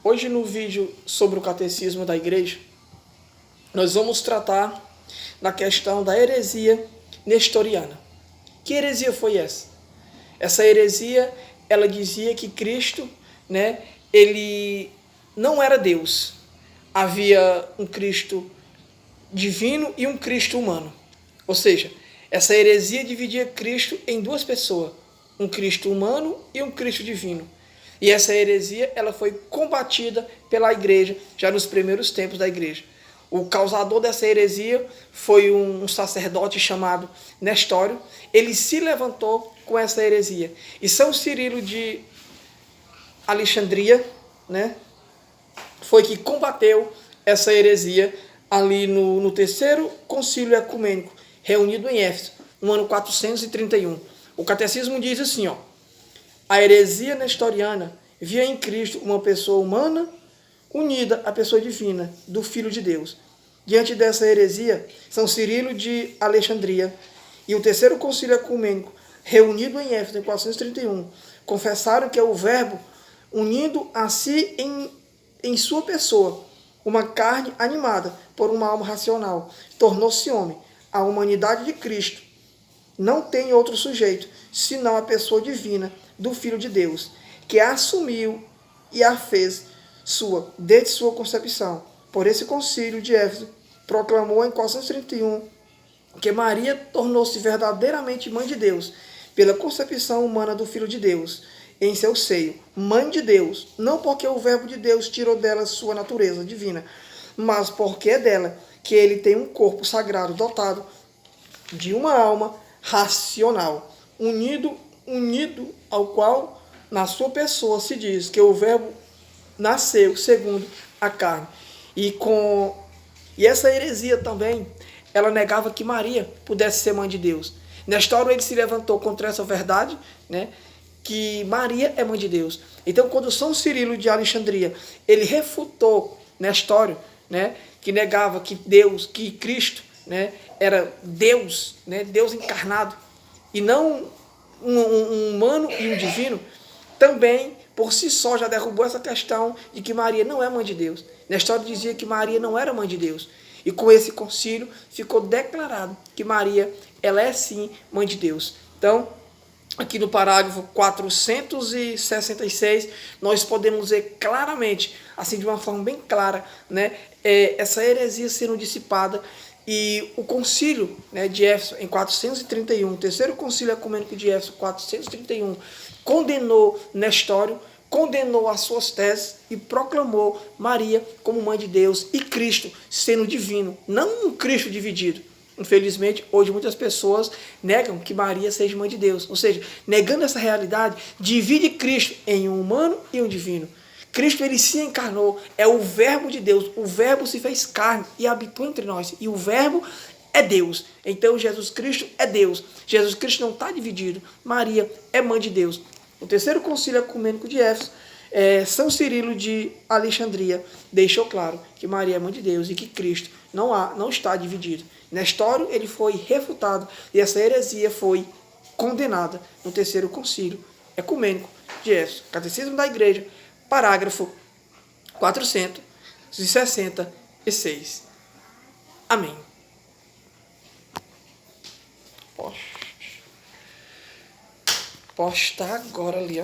Hoje no vídeo sobre o Catecismo da Igreja, nós vamos tratar da questão da heresia nestoriana. Que heresia foi essa? Essa heresia, ela dizia que Cristo, ele não era Deus. Havia um Cristo divino e um Cristo humano. Ou seja, essa heresia dividia Cristo em duas pessoas, um Cristo humano e um Cristo divino. E essa heresia, ela foi combatida pela igreja, já nos primeiros tempos da igreja. O causador dessa heresia foi um sacerdote chamado Nestório. Ele se levantou com essa heresia. E São Cirilo de Alexandria, foi que combateu essa heresia ali no terceiro concílio ecumênico, reunido em Éfeso, no ano 431. O catecismo diz assim, a heresia nestoriana via em Cristo uma pessoa humana unida à pessoa divina do Filho de Deus. Diante dessa heresia, São Cirilo de Alexandria e o terceiro concílio ecumênico, reunido em Éfeso em 431, confessaram que é o Verbo unindo a si em sua pessoa, uma carne animada por uma alma racional, tornou-se homem. A humanidade de Cristo não tem outro sujeito, senão a pessoa divina do Filho de Deus, que a assumiu e a fez sua, desde sua concepção. Por esse concílio de Éfeso, proclamou em 431 que Maria tornou-se verdadeiramente mãe de Deus, pela concepção humana do Filho de Deus, em seu seio, mãe de Deus, não porque o Verbo de Deus tirou dela sua natureza divina, mas porque é dela que ele tem um corpo sagrado dotado de uma alma racional, unido ao qual, na sua pessoa, se diz que o Verbo nasceu segundo a carne. E essa heresia também, ela negava que Maria pudesse ser mãe de Deus. Nestório, ele se levantou contra essa verdade, que Maria é mãe de Deus. Então, quando São Cirilo de Alexandria, ele refutou Nestório, que negava que Deus, que Cristo, era Deus, Deus encarnado, e não um humano e um divino, também, por si só, já derrubou essa questão de que Maria não é mãe de Deus. Nestório dizia que Maria não era mãe de Deus. E com esse concílio ficou declarado que Maria, ela é sim mãe de Deus. Então, aqui no parágrafo 466, nós podemos ver claramente, assim de uma forma bem clara, essa heresia sendo dissipada. E o concílio de Éfeso, em 431, o terceiro concílio ecumênico de Éfeso, 431, condenou Nestório, condenou as suas teses e proclamou Maria como mãe de Deus e Cristo sendo divino, não um Cristo dividido. Infelizmente, hoje muitas pessoas negam que Maria seja mãe de Deus. Ou seja, negando essa realidade, divide Cristo em um humano e um divino. Cristo, ele se encarnou, é o Verbo de Deus. O Verbo se fez carne e habitou entre nós. E o Verbo é Deus. Então, Jesus Cristo é Deus. Jesus Cristo não está dividido. Maria é mãe de Deus. O terceiro concílio ecumênico de Éfeso, São Cirilo de Alexandria deixou claro que Maria é mãe de Deus e que Cristo não está dividido. Nestório, ele foi refutado e essa heresia foi condenada no terceiro concílio ecumênico de Éfeso. Catecismo da Igreja, parágrafo 466. Amém. Postar agora ali,